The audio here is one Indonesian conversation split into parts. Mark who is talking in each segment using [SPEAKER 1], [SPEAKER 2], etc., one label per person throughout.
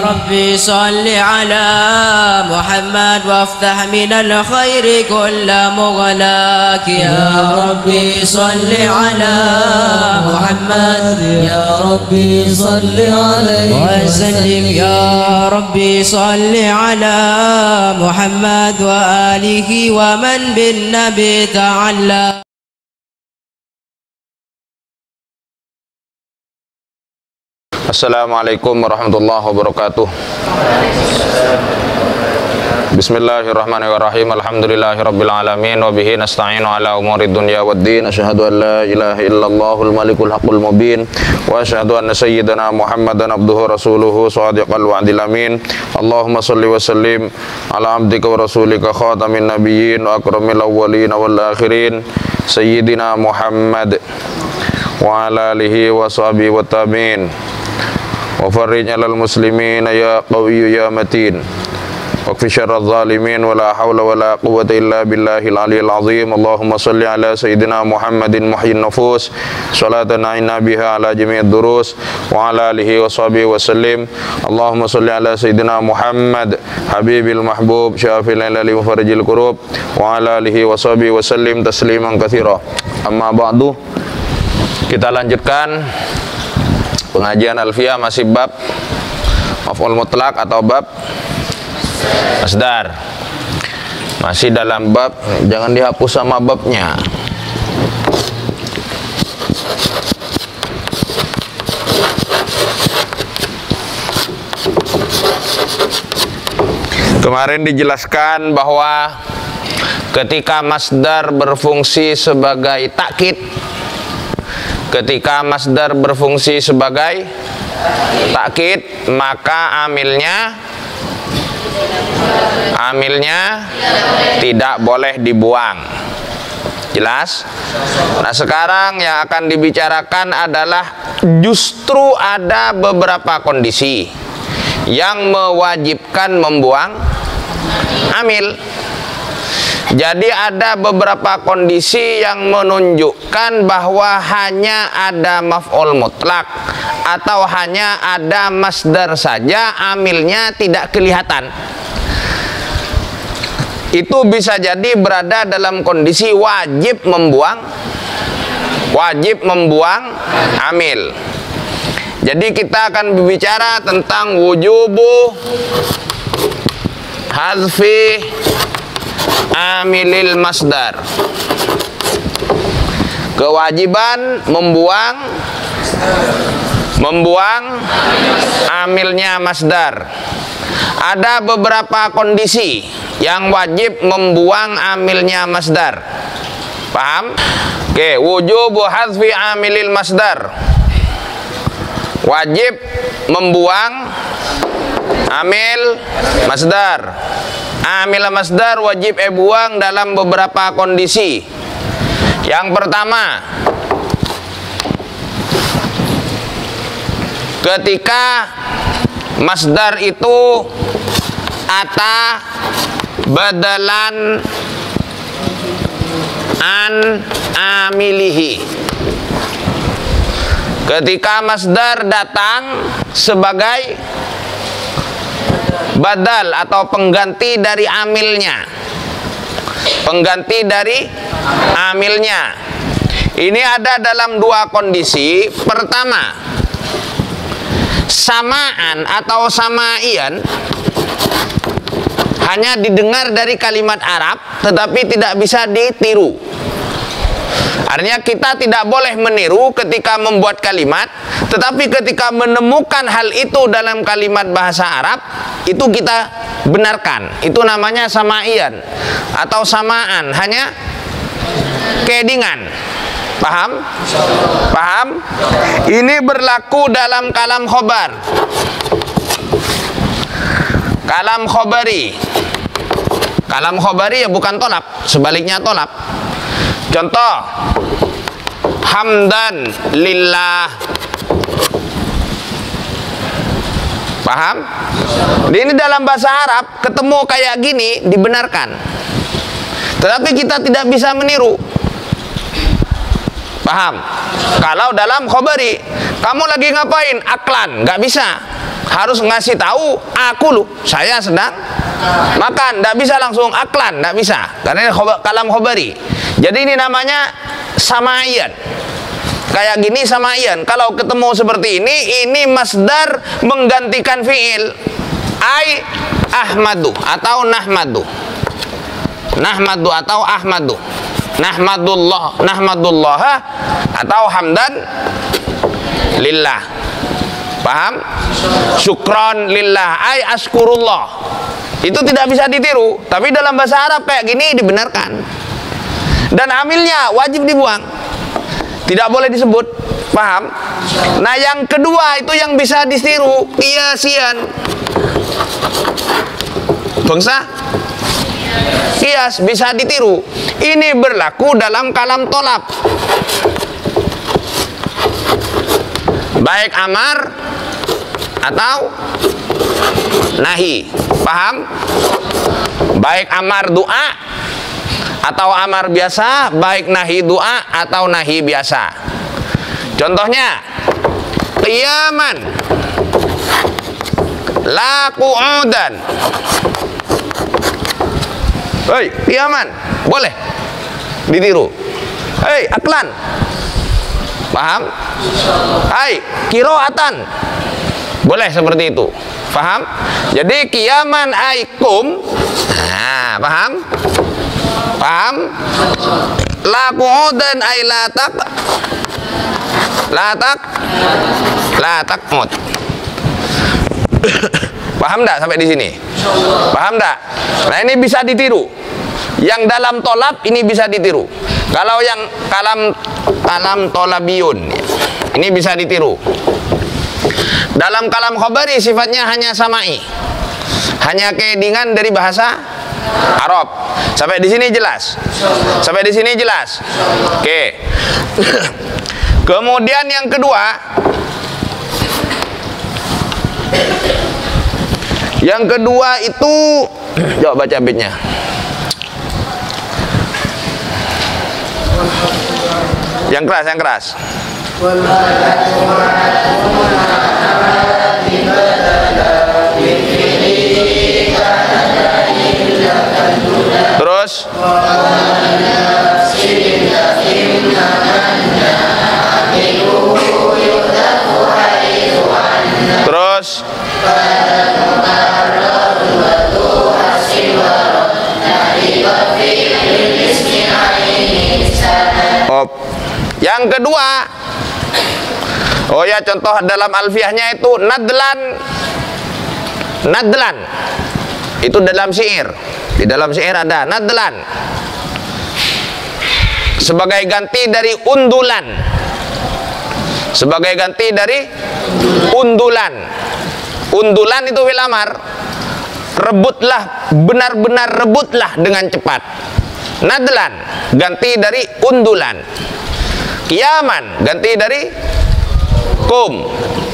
[SPEAKER 1] ربي صل على محمد وافتح من الخير كل مغلاق يا ربي صل على محمد
[SPEAKER 2] يا ربي صل عليه
[SPEAKER 1] وسلم يا ربي صل على محمد وآله ومن بالنبي تعلق.
[SPEAKER 3] Assalamualaikum warahmatullahi wabarakatuh. Bismillahirrahmanirrahim. Alhamdulillahirabbil alamin wa bihi nasta'inu ala umurid dunya waddin. Asyhadu an la ilaha illallahul malikul haqqul mubin wa asyhadu anna sayyidana Muhammadan abduhu rasuluhu shadiqal wa'dil amin. Allahumma shalli wa sallim ala abdika wa rasulika khatamin nabiyyin wa akramil awwalin wal akhirin sayyidina Muhammad wa ala alihi wa sahbihi wa tabi'in. Wa farrij 'alal muslimin ya qawiyyu ya matin. Wa kfi syarradz zalimin wa la haula wa la quwwata illa billahil aliyyil azim. Allahumma shalli ala sayyidina Muhammadin muhyin nufus salatan inna biha ala jami'id durus wa ala alihi wa sahbihi wa sallim. Allahumma shalli ala sayyidina Muhammad habibil mahbub syafil lil mufarrijil kurub wa ala alihi wa sahbihi wa sallim tasliman katsira. Amma ba'du, kita lanjutkan pengajian Alfiyah, masih bab maf'ul mutlaq atau bab masdar. Masih dalam bab, jangan dihapus sama babnya. Kemarin dijelaskan bahwa ketika masdar berfungsi sebagai takkid, ketika masdar berfungsi sebagai takkid, maka amilnya tidak boleh dibuang. Jelas? Nah, sekarang yang akan dibicarakan adalah justru ada beberapa kondisi yang mewajibkan membuang amil. Jadi ada beberapa kondisi yang menunjukkan bahwa hanya ada maf'ul mutlak atau hanya ada masdar saja, amilnya tidak kelihatan. Itu bisa jadi berada dalam kondisi wajib membuang amil. Jadi kita akan berbicara tentang wujubu hazfi amilil masdar, kewajiban membuang amilnya masdar. Ada beberapa kondisi yang wajib membuang amilnya masdar. Paham? Oke, wujubu hazfi amilil masdar, wajib membuang amil masdar. Amil masdar wajib buang dalam beberapa kondisi. Yang pertama, ketika masdar itu ata badalan an amilihi. Ketika masdar datang sebagai badal atau pengganti dari amilnya, ini ada dalam dua kondisi. Pertama, samaan atau samaian, hanya didengar dari kalimat Arab tetapi tidak bisa ditiru. Artinya kita tidak boleh meniru ketika membuat kalimat, tetapi ketika menemukan hal itu dalam kalimat bahasa Arab, itu kita benarkan. Itu namanya samaian atau samaan, hanya kedingan. Paham? Paham? Ini berlaku dalam kalam khobar, kalam khobari. Kalam khobari ya bukan tolap, sebaliknya tolap. Contoh, hamdan lillah. Paham? Ini dalam bahasa Arab ketemu kayak gini dibenarkan, tetapi kita tidak bisa meniru. Paham? Kalau dalam khobari, kamu lagi ngapain? Aklan, nggak bisa. harus ngasih tahu aku loh, saya sedang makan. Tidak bisa langsung aklan, tidak bisa, karena ini kalam khobari. Jadi ini namanya sama'ian. Kayak gini sama'ian. Kalau ketemu seperti ini masdar menggantikan fi'il. Ai ahmadu atau nahmadu. Nahmadu atau ahmadu. Nahmadullah atau hamdan lillah. Paham? Syukron lillah, ay askurullah. Itu tidak bisa ditiru, tapi dalam bahasa Arab kayak gini dibenarkan. Dan amilnya wajib dibuang, tidak boleh disebut. Paham? Nah, yang kedua itu yang bisa ditiru, qiyasian. Bangsa qiyas bisa ditiru. Ini berlaku dalam kalam tolab, baik amar atau nahi. Paham? Baik amar doa atau amar biasa, baik nahi doa atau nahi biasa. Contohnya, qiyaman, la qu'udan. Hei, qiyaman, boleh ditiru. Hei, aklan. Paham? Hai, kiroatan, boleh seperti itu. Paham? Jadi qiyaman aikum. Nah, paham? Paham? La qu'udan ay la takmut. Paham enggak sampai di sini? Paham enggak? Nah, ini bisa ditiru. Yang dalam tolab ini bisa ditiru. Kalau yang kalam tolabiyun ini bisa ditiru. Dalam kalam khobari sifatnya hanya sama'i, hanya keedingan dari bahasa Arab. Sampai di sini jelas? Sampai di sini jelas? Oke. Kemudian yang kedua, itu coba baca beatnya. Yang keras. Terus yang kedua, oh ya, contoh dalam alfiahnya itu nadlan. Itu dalam syair. Di dalam syair ada nadlan sebagai ganti dari undulan. Sebagai ganti dari undulan. Undulan itu fil amar. Rebutlah, benar-benar rebutlah dengan cepat. Nadlan ganti dari undulan. Qiyaman ganti dari kum,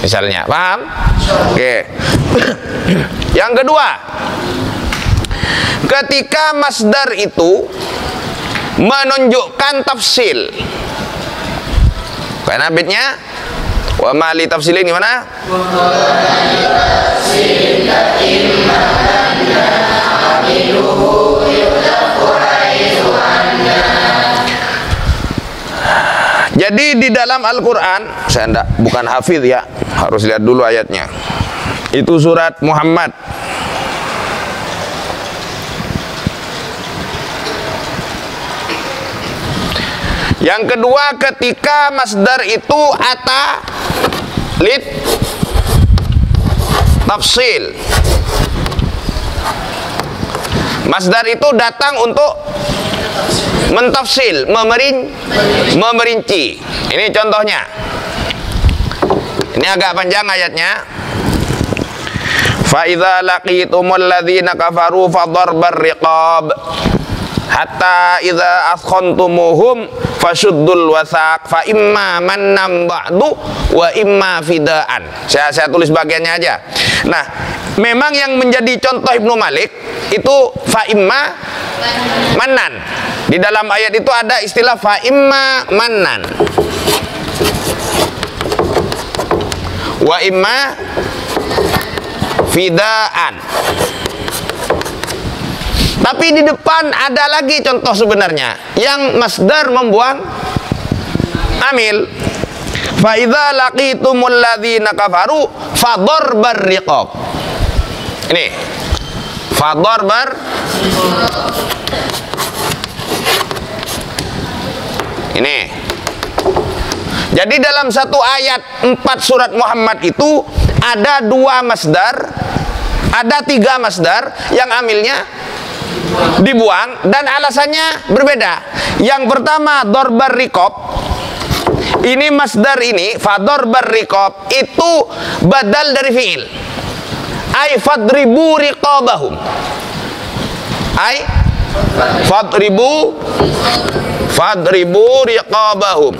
[SPEAKER 3] misalnya. Paham? Oke. Yang kedua, ketika masdar itu menunjukkan tafsil. Karena bitnya wa mali tafsilin gimana? Wa mali tafsilin imma anna amiluhu yudafu haitsu anna. Jadi di dalam Al-Quran, saya bukan hafidh ya, harus lihat dulu ayatnya. Itu surat Muhammad. Yang kedua, ketika masdar itu ata lid tafsil. Masdar itu datang untuk mentafsil, memerinci. Ini contohnya. Ini agak panjang ayatnya. Fa idza laqitumul ladzina kafaru fadharbar riqab hatta idza athkhantumuhum fashuddul wasaq fa imma mannam ba'du wa imma fidaan. Saya tulis bagiannya aja. Nah, memang yang menjadi contoh Ibnu Malik itu fa imma mannan. Di dalam ayat itu ada istilah fa imma mannan wa imma fidaan. Tapi di depan ada lagi contoh sebenarnya yang masdar membuang amil. Fa idza laqitumul ladzina kafaru fadharbar riqab. Ini fadharbar. Ini. Jadi dalam satu ayat 4 surat Muhammad itu ada 2 masdar, ada 3 masdar yang amilnya dibuang dan alasannya berbeda. Yang pertama dorbar riqab. Ini masdar ini fadorbar riqab itu badal dari fiil. Ai fadribu riqabahum. Ai fadribu riqabahum.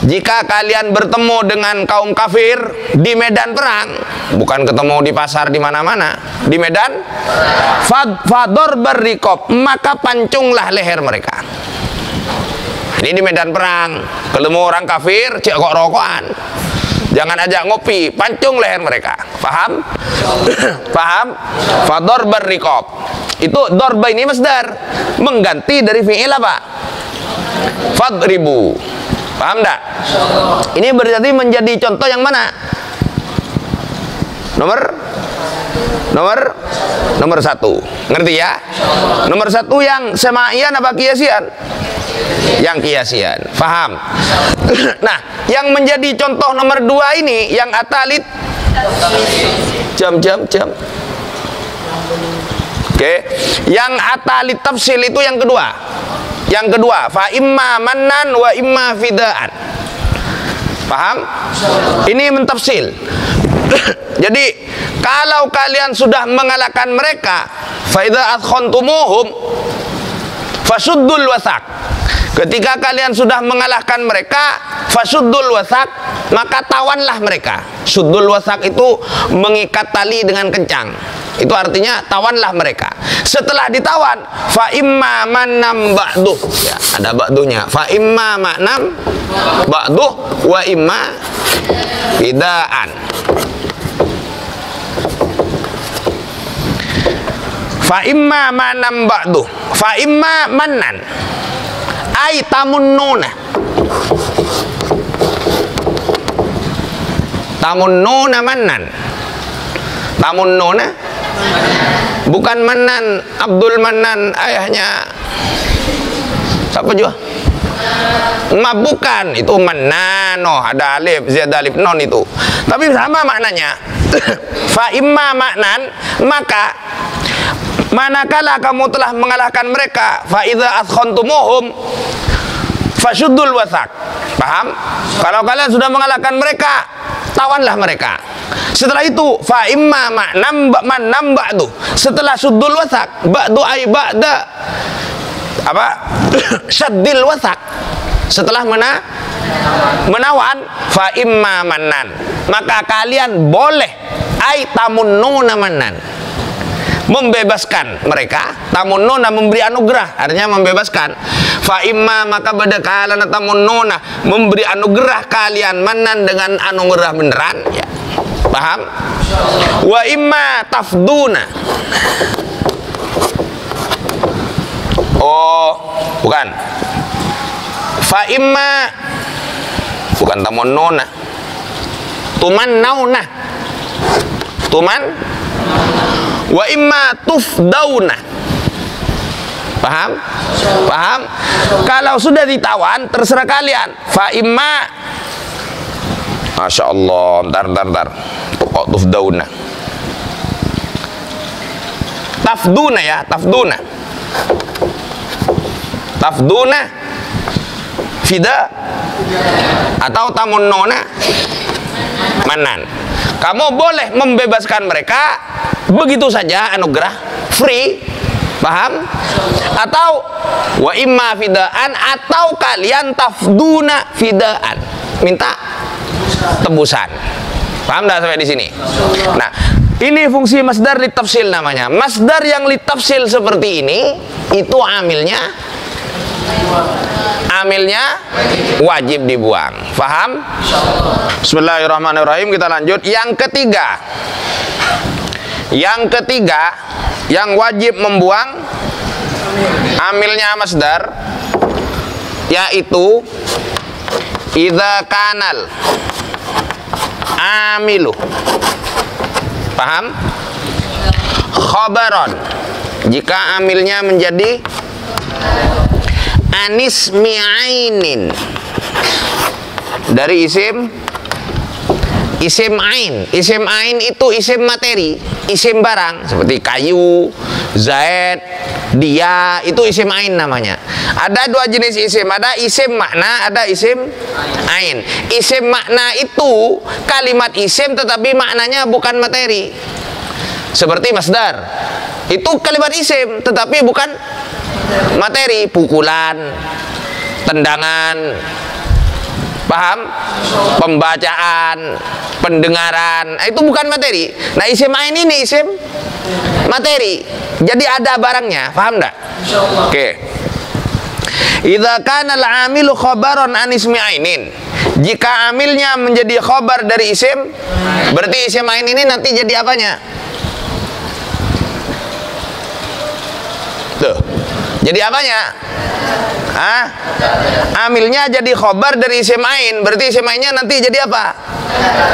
[SPEAKER 3] Jika kalian bertemu dengan kaum kafir di medan perang, bukan ketemu di pasar di mana-mana, di medan, fadorbar riqab, maka pancunglah leher mereka. Ini di medan perang, ketemu orang kafir, cek kok rokokan. Jangan ajak ngopi, pancung leher mereka. Paham? Paham? Fadorbar riqab. Itu dorba ini masdar, mengganti dari fi'il apa? Fadribu. Paham enggak? Ini berarti menjadi contoh yang mana? Nomor 1. Ngerti ya? Nomor 1 yang semaian apa kiasian? Yang kiasian. Paham? Nah, yang menjadi contoh nomor 2 ini yang atalit jam. Oke. Yang atalit tafsil itu yang kedua. Yang kedua, fa imma mannan wa imma fidaan. Paham? Ini mentafsil. Jadi, kalau kalian sudah mengalahkan mereka, fa idza adkhantumuhum fasuddul wasaq. Ketika kalian sudah mengalahkan mereka, fasuddul wasaq, maka tawanlah mereka. Suddul wasaq itu mengikat tali dengan kencang. Itu artinya tawanlah mereka. Setelah ditawan, fa imma manam ba'duh. Ya, ada ba'duhnya. Fa imma manam ba'duh wa imma fidaan. Fa imma manam ba'duh. Fa imma mannan. Ai tamunnuna. Tamunnuna mannan. Tamunnuna bukan Manan, Abdul Manan ayahnya siapa juga? Bukan, itu Manano, ada alif, ziyad alif non itu. Tapi sama maknanya. Fa imma maknan, maka manakala kamu telah mengalahkan mereka, fa idza adkhantumuhum fashuddul wasaq. Paham? Kalau kalian sudah mengalahkan mereka, tawanlah mereka. Setelah itu fa imma manam ba'du. Setelah suddul wasaq, ba'du ay ba'da apa? Syaddil wasaq. Setelah menawan fa imma mannan, maka kalian boleh ay tamunnuna mannan, membebaskan mereka. Tamunnuna memberi anugerah, artinya membebaskan. Fa imma maka badakala tamunnuna, memberi anugerah kalian manan dengan anugerah beneran ya. Paham? Wa imma tafduna. Oh, bukan. Fa imma bukan tamunnuna. Tumannauna. Tuman wa imma tufdauna. Paham? Paham? Kalau sudah ditawan, terserah kalian. Fa imma, Masya Allah, bentar. Kok tufdauna? Tafduna ya, tafduna. Tafduna fida atau tamunnuna manan. Kamu boleh membebaskan mereka begitu saja, anugerah free. Paham? Atau wa imma fidaan, atau kalian tafduna fidaan, minta tebusan. Paham dah sampai di sini? Nah, ini fungsi masdar litafsil namanya. Masdar yang litafsil seperti ini itu amilnya wajib dibuang. Faham? Bismillahirrahmanirrahim, kita lanjut. Yang ketiga, yang wajib membuang amilnya masdar, yaitu idza kanal amilu, paham? Khabaron, jika amilnya menjadi anismi ainin, dari isim ain. Isim ain itu isim materi, isim barang, seperti kayu, zaid, dia, itu isim ain namanya. Ada dua jenis isim, ada isim makna, ada isim ain. Isim makna itu kalimat isim tetapi maknanya bukan materi, seperti masdar, itu kalimat isim tetapi bukan materi, pukulan, tendangan, paham? Pembacaan, pendengaran, itu bukan materi. Nah, isim ain ini isim materi, jadi ada barangnya, paham enggak? Oke. Idza kana al-amilu khabaron an ismi ainin, jika amilnya menjadi khabar dari isim, berarti isim ain ini nanti jadi apanya? Tuh, jadi apanya? Hah? Amilnya jadi khobar dari isim ain, berarti isim ainnya nanti jadi apa?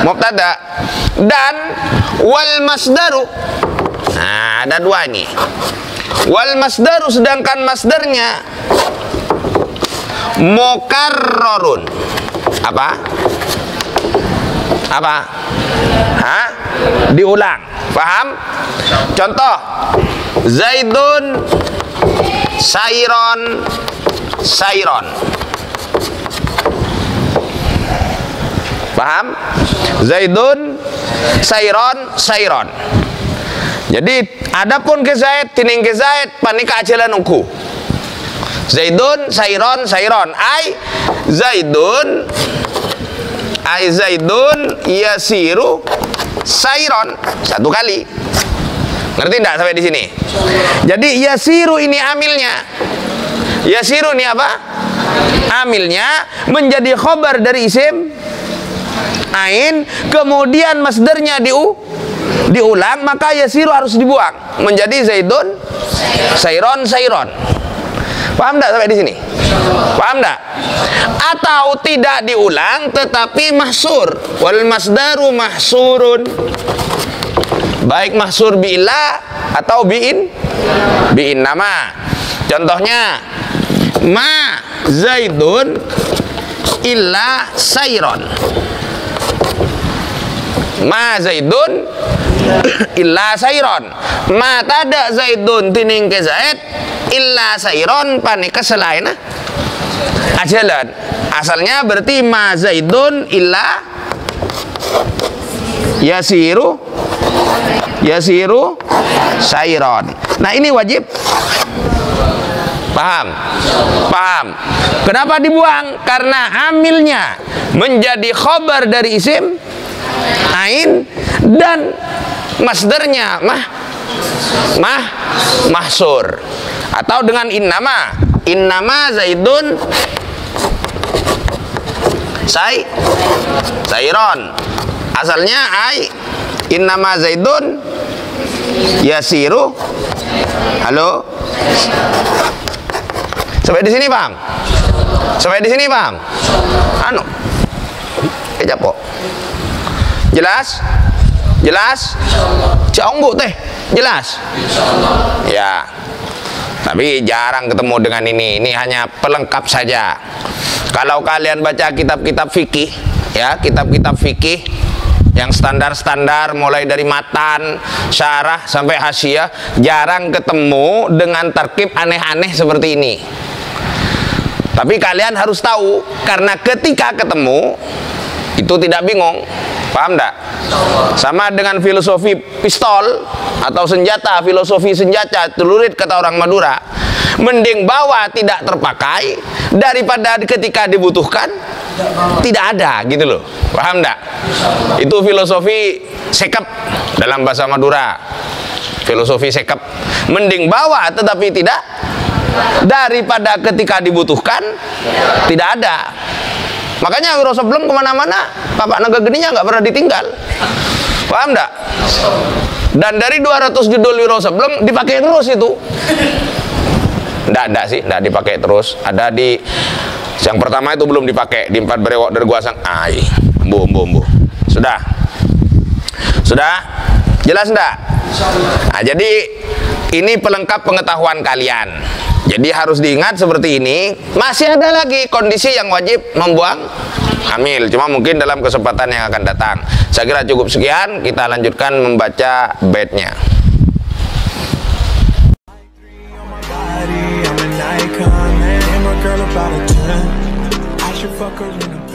[SPEAKER 3] Mubtada. Dan wal masdaru, nah ada dua nih. Wal masdaru, sedangkan masdarnya mukarrarun. Apa? Hah? Diulang. Paham? Contoh, Zaidun Sairon. Paham? Zaidun Sairon. Jadi adapun ke Zaid, tining ke Zaid panika ajalanku. Zaidun Sairon. Zaidun yasiru Sairon. Satu kali. Ngerti enggak sampai di sini? Jadi yasiru ini amilnya. Yasiru ini apa? Amilnya menjadi khobar dari isim ain, kemudian masdarnya diulang, maka yasiru harus dibuang menjadi Zaidun Sairon. Paham enggak sampai di sini? Paham enggak? Atau tidak diulang tetapi mahsur. Wal masdaru mahsurun. Baik mahsur bi'ila atau bi'in nama. Contohnya, ma Zaidun illa Sairon. Ma Zaidun illa Sairon. Ma tada Zaidun tining ke Zaid illa Sairon panika selain ajalan. Asalnya berarti ma Zaidun illa yasiru Sairon. Nah, ini wajib. Paham? Kenapa dibuang? Karena amilnya menjadi khobar dari isim ain dan masdarnya mahsur. Atau dengan innama Zaidun Sairon. Asalnya innama Zaidun yasiru. Halo? Sampai di sini paham? Japo. Jelas? Caunggu teh. Jelas? Ya. Tapi jarang ketemu dengan ini. Ini hanya pelengkap saja. Kalau kalian baca kitab-kitab fikih, ya, kitab-kitab fikih yang standar-standar mulai dari matan, syarah sampai hasyiah, jarang ketemu dengan tarkib aneh-aneh seperti ini. Tapi kalian harus tahu, karena ketika ketemu itu tidak bingung. Paham enggak? Sama dengan filosofi pistol atau senjata, filosofi senjata celurit kata orang Madura. Mending bawa tidak terpakai daripada ketika dibutuhkan tidak ada, gitu loh. Paham enggak? Itu filosofi sekep dalam bahasa Madura. Filosofi sekep. Mending bawa tetapi tidak daripada ketika dibutuhkan tidak ada. Makanya wiro sebelum kemana-mana Bapak Naga Geninya nggak pernah ditinggal. Paham enggak? Dan dari 200 judul wiro sebelum dipakai terus itu. Enggak sih, enggak dipakai terus. Ada di yang pertama itu belum dipakai di 4 berewok dari gua sang. Bu. Sudah. Jelas enggak? Nah, jadi ini pelengkap pengetahuan kalian. Jadi harus diingat seperti ini. Masih ada lagi kondisi yang wajib membuang hamil. Cuma mungkin dalam kesempatan yang akan datang. Saya kira cukup sekian. Kita lanjutkan membaca baitnya.
[SPEAKER 4] I'm an icon, man. And my girl about a 10. I should fuck her in a